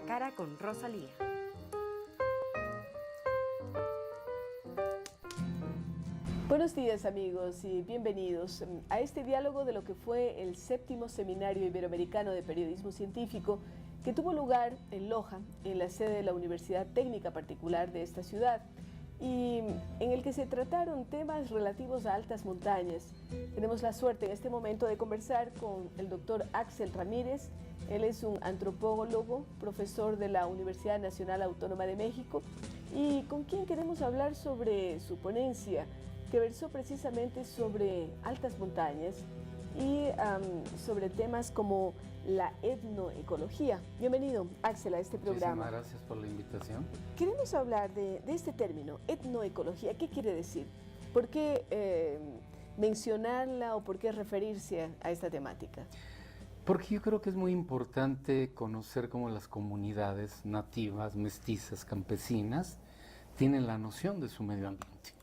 cara con Rosalía. Buenos días amigos y bienvenidos a este diálogo de lo que fue el 7º Seminario Iberoamericano de Periodismo Científico que tuvo lugar en Loja, en la sede de la Universidad Técnica Particular de esta ciudad, y en el que se trataron temas relativos a altas montañas. Tenemos la suerte en este momento de conversar con el doctor Axel Ramírez. Él es un antropólogo, profesor de la Universidad Nacional Autónoma de México, y con quien queremos hablar sobre su ponencia, que versó precisamente sobre altas montañas y sobre temas como la etnoecología. Bienvenido, Axel, a este programa. Muchísimas gracias por la invitación. Queremos hablar de este término, etnoecología. ¿Qué quiere decir? ¿Por qué mencionarla o por qué referirse a esta temática? Porque yo creo que es muy importante conocer cómo las comunidades nativas, mestizas, campesinas, tienen la noción de su medio ambiente,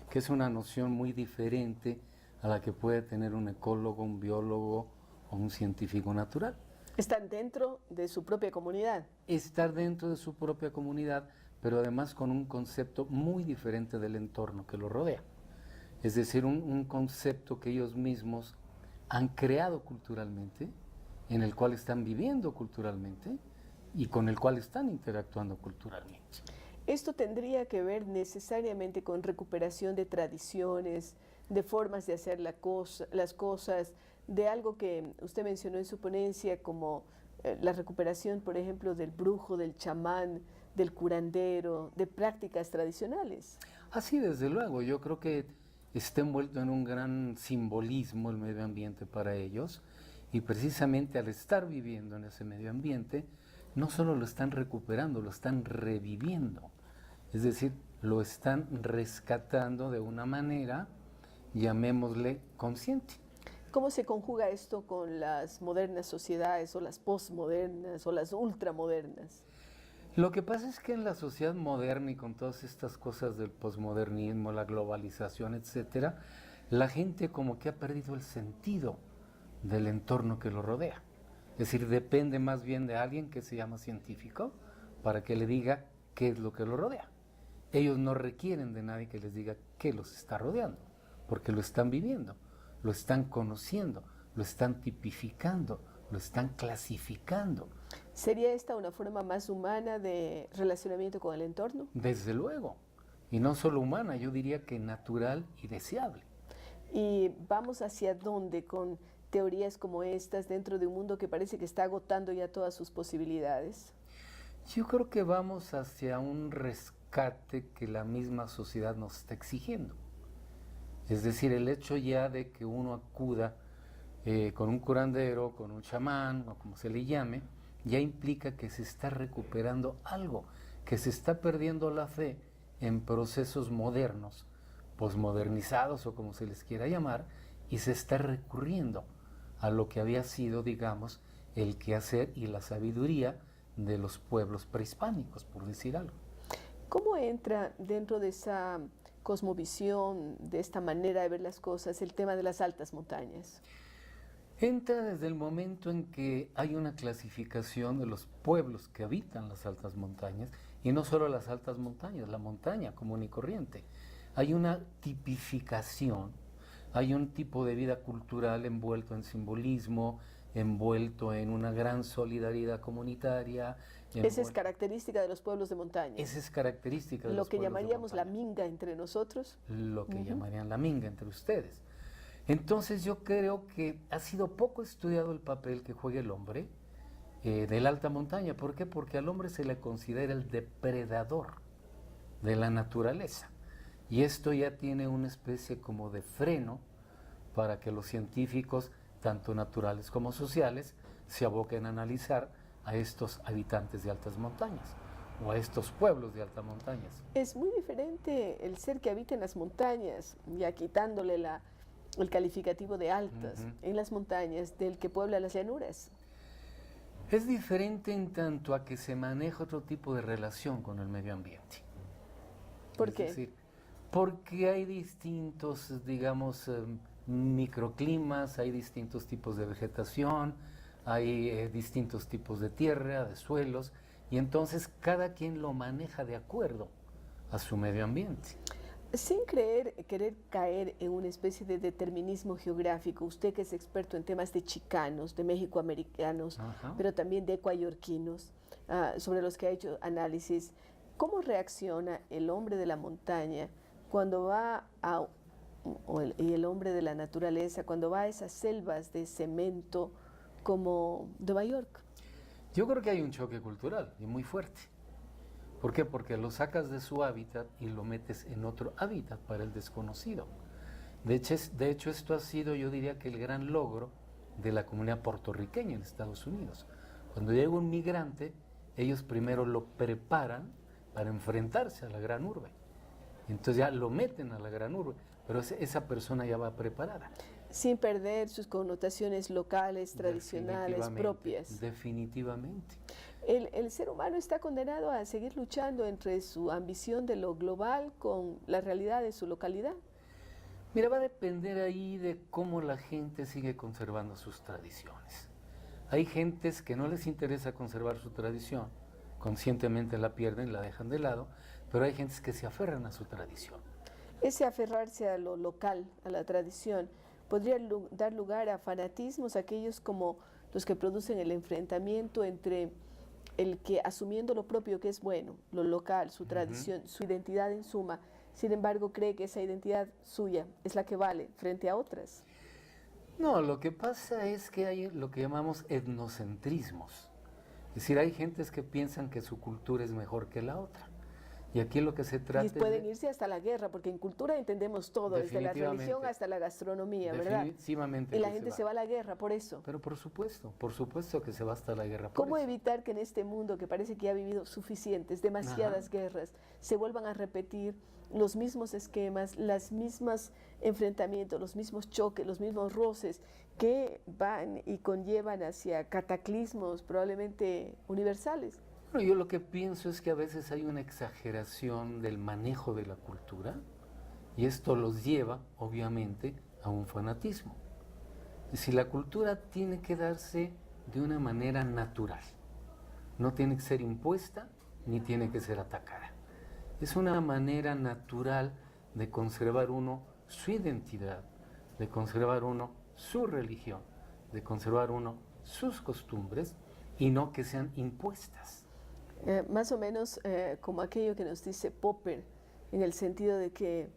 que es una noción muy diferente a la que puede tener un ecólogo, un biólogo o un científico natural. Están dentro de su propia comunidad. Estar dentro de su propia comunidad, pero además con un concepto muy diferente del entorno que lo rodea. Es decir, un concepto que ellos mismos han creado culturalmente, en el cual están viviendo culturalmente y con el cual están interactuando culturalmente. ¿Esto tendría que ver necesariamente con recuperación de tradiciones, de formas de hacer las cosas, de algo que usted mencionó en su ponencia, como la recuperación, por ejemplo, del brujo, del chamán, del curandero, de prácticas tradicionales? Así, desde luego, yo creo que está envuelto en un gran simbolismo el medio ambiente para ellos, y precisamente al estar viviendo en ese medio ambiente, no solo lo están recuperando, lo están reviviendo. Es decir, lo están rescatando de una manera, llamémosle, consciente. ¿Cómo se conjuga esto con las modernas sociedades o las postmodernas o las ultramodernas? Lo que pasa es que en la sociedad moderna y con todas estas cosas del posmodernismo, la globalización, etcétera, la gente como que ha perdido el sentido del entorno que lo rodea. Es decir, depende más bien de alguien que se llama científico para que le diga qué es lo que lo rodea. Ellos no requieren de nadie que les diga qué los está rodeando, porque lo están viviendo, lo están conociendo, lo están tipificando, lo están clasificando. ¿Sería esta una forma más humana de relacionamiento con el entorno? Desde luego, y no solo humana, yo diría que natural y deseable. ¿Y vamos hacia dónde con teorías como estas dentro de un mundo que parece que está agotando ya todas sus posibilidades? Yo creo que vamos hacia un rescate que la misma sociedad nos está exigiendo. Es decir, el hecho ya de que uno acuda con un curandero, con un chamán, o como se le llame, ya implica que se está recuperando algo, que se está perdiendo la fe en procesos modernos, posmodernizados o como se les quiera llamar, y se está recurriendo a lo que había sido, digamos, el quehacer y la sabiduría de los pueblos prehispánicos, por decir algo. ¿Cómo entra dentro de esa cosmovisión, de esta manera de ver las cosas, el tema de las altas montañas? Entra desde el momento en que hay una clasificación de los pueblos que habitan las altas montañas, y no solo las altas montañas, la montaña común y corriente. Hay una tipificación, hay un tipo de vida cultural envuelto en simbolismo, envuelto en una gran solidaridad comunitaria. Esa es característica de los pueblos de montaña. Esa es característica de lo los que pueblos llamaríamos de la montaña. minga entre nosotros. Lo que llamarían la minga entre ustedes. Entonces yo creo que ha sido poco estudiado el papel que juega el hombre de la alta montaña. ¿Por qué? Porque al hombre se le considera el depredador de la naturaleza. Y esto ya tiene una especie como de freno para que los científicos, tanto naturales como sociales, se aboquen a analizar a estos habitantes de altas montañas o a estos pueblos de altas montañas. Es muy diferente el ser que habita en las montañas, ya quitándole el calificativo de altas, en las montañas, del que puebla las llanuras. Es diferente en tanto a que se maneja otro tipo de relación con el medio ambiente. ¿Por Es qué? decir, porque hay distintos, digamos, microclimas, hay distintos tipos de vegetación, hay distintos tipos de tierra, de suelos, y entonces cada quien lo maneja de acuerdo a su medio ambiente. Sin querer caer en una especie de determinismo geográfico, usted que es experto en temas de chicanos, de mexicoamericanos, pero también de ecuayorquinos, sobre los que ha hecho análisis, ¿cómo reacciona el hombre de la montaña cuando va y el hombre de la naturaleza cuando va a esas selvas de cemento como Nueva York? Yo creo que hay un choque cultural y muy fuerte. ¿Por qué? Porque lo sacas de su hábitat y lo metes en otro hábitat para el desconocido. De hecho, esto ha sido, yo diría, que el gran logro de la comunidad puertorriqueña en Estados Unidos. Cuando llega un migrante, ellos primero lo preparan para enfrentarse a la gran urbe. Entonces ya lo meten a la gran urbe, pero esa persona ya va preparada. Sin perder sus connotaciones locales, tradicionales, propias. Definitivamente. El ser humano está condenado a seguir luchando entre su ambición de lo global con la realidad de su localidad. Mira, va a depender ahí de cómo la gente sigue conservando sus tradiciones. Hay gentes que no les interesa conservar su tradición, conscientemente la pierden, la dejan de lado, pero hay gentes que se aferran a su tradición. Ese aferrarse a lo local, a la tradición, podría dar lugar a fanatismos, aquellos como los que producen el enfrentamiento entre el que, asumiendo lo propio que es bueno, lo local, su tradición, su identidad en suma, sin embargo cree que esa identidad suya es la que vale frente a otras. No, lo que pasa es que hay lo que llamamos etnocentrismos. Es decir, hay gentes que piensan que su cultura es mejor que la otra. Y aquí lo que se trata y pueden irse hasta la guerra, porque en cultura entendemos todo, desde la religión hasta la gastronomía, ¿verdad? Definitivamente. Y la gente se va a la guerra por eso. Pero por supuesto que se va hasta la guerra por ¿Cómo eso? evitar que en este mundo que parece que ha vivido suficientes, demasiadas guerras, se vuelvan a repetir los mismos esquemas, los mismos enfrentamientos, los mismos choques, los mismos roces que van y conllevan hacia cataclismos probablemente universales? Bueno, yo lo que pienso es que a veces hay una exageración del manejo de la cultura y esto los lleva, obviamente, a un fanatismo. Es decir, la cultura tiene que darse de una manera natural. No tiene que ser impuesta ni tiene que ser atacada. Es una manera natural de conservar uno su identidad, de conservar uno su religión, de conservar uno sus costumbres y no que sean impuestas. Más o menos como aquello que nos dice Popper, en el sentido de que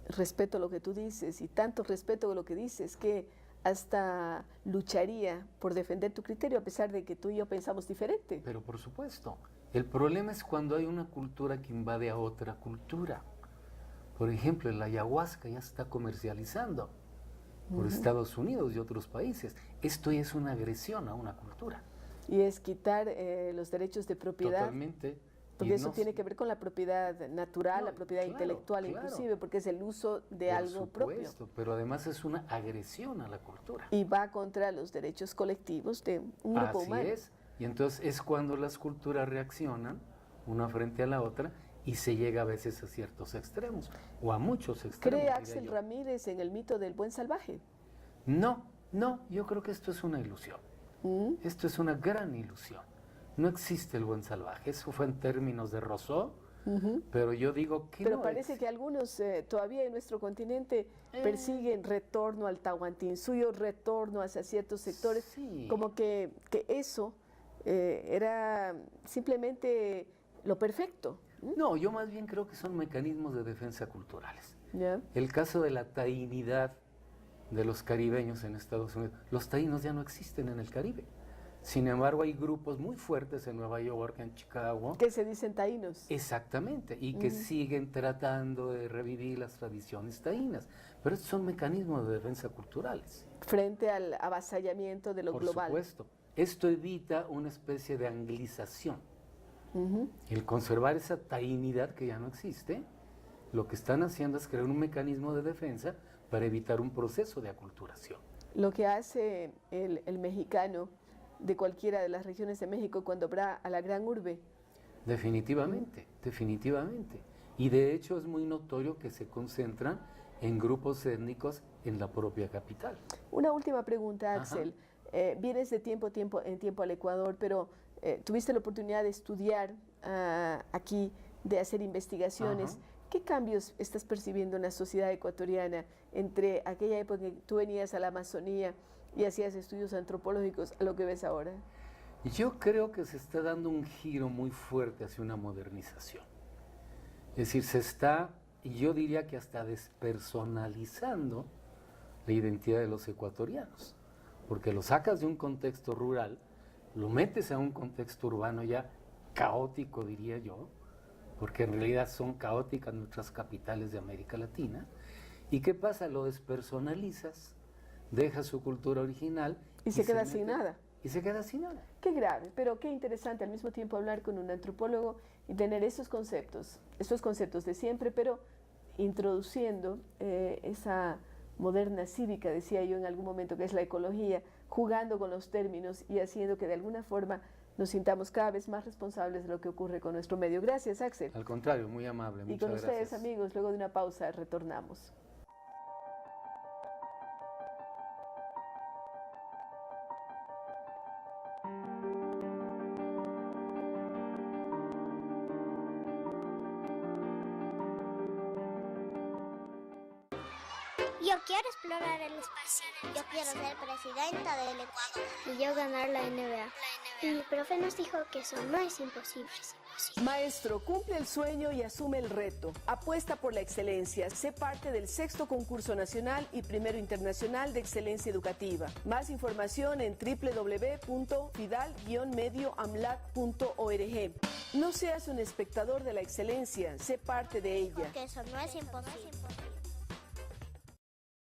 respeto lo que tú dices y tanto respeto lo que dices que hasta lucharía por defender tu criterio a pesar de que tú y yo pensamos diferente. Pero por supuesto, el problema es cuando hay una cultura que invade a otra cultura. Por ejemplo, la ayahuasca ya se está comercializando por Estados Unidos y otros países. Esto es una agresión a una cultura. Y es quitar los derechos de propiedad. Totalmente. Porque eso tiene que ver con la propiedad natural, la propiedad intelectual inclusive, porque es el uso de algo propio. Pero además es una agresión a la cultura. Y va contra los derechos colectivos de un grupo humano. Así es. Y entonces es cuando las culturas reaccionan una frente a la otra y se llega a veces a ciertos extremos, o a muchos extremos. ¿Cree Axel Ramírez en el mito del buen salvaje? No, yo creo que esto es una ilusión. Esto es una gran ilusión. No existe el buen salvaje. Eso fue en términos de Rousseau, pero yo digo que pero no parece que algunos todavía en nuestro continente persiguen retorno al Tahuantinsuyo, retorno hacia ciertos sectores, sí. Como que eso era simplemente lo perfecto. No, yo más bien creo que son mecanismos de defensa culturales. ¿Ya? El caso de la taínidad de los caribeños en Estados Unidos. Los taínos ya no existen en el Caribe. Sin embargo, hay grupos muy fuertes en Nueva York, en Chicago. Que se dicen taínos. Exactamente, y que siguen tratando de revivir las tradiciones taínas. Pero estos son mecanismos de defensa culturales. Frente al avasallamiento de lo global. Por supuesto. Esto evita una especie de anglización. El conservar esa taínidad que ya no existe, lo que están haciendo es crear un mecanismo de defensa para evitar un proceso de aculturación. Lo que hace el mexicano de cualquiera de las regiones de México cuando va a la gran urbe. Definitivamente. Y de hecho es muy notorio que se concentran en grupos étnicos en la propia capital. Una última pregunta, Axel. Vienes de tiempo al Ecuador, pero tuviste la oportunidad de estudiar aquí, de hacer investigaciones. Ajá. ¿Qué cambios estás percibiendo en la sociedad ecuatoriana entre aquella época en que tú venías a la Amazonía y hacías estudios antropológicos a lo que ves ahora? Yo creo que se está dando un giro muy fuerte hacia una modernización. Es decir, se está, yo diría que hasta despersonalizando la identidad de los ecuatorianos, porque lo sacas de un contexto rural, lo metes a un contexto urbano ya caótico, diría yo, porque en realidad son caóticas nuestras capitales de América Latina. ¿Y qué pasa? Lo despersonalizas, dejas su cultura original y se queda sin nada. Y se queda sin nada. Qué grave, pero qué interesante al mismo tiempo hablar con un antropólogo y tener estos conceptos de siempre, pero introduciendo esa moderna cívica, decía yo en algún momento, que es la ecología, jugando con los términos y haciendo que de alguna forma nos sintamos cada vez más responsables de lo que ocurre con nuestro medio. Gracias, Axel. Al contrario, muy amable. Y con ustedes, amigos, luego de una pausa retornamos. Yo quiero explorar el espacio. Yo quiero ser presidenta del Ecuador. Y yo ganar la NBA. Mi profe nos dijo que eso no es imposible. Maestro, cumple el sueño y asume el reto. Apuesta por la excelencia. Sé parte del 6º concurso nacional y primero internacional de excelencia educativa. Más información en www.fidal-medioamlac.org. No seas un espectador de la excelencia, sé parte de ella. Porque eso no es imposible.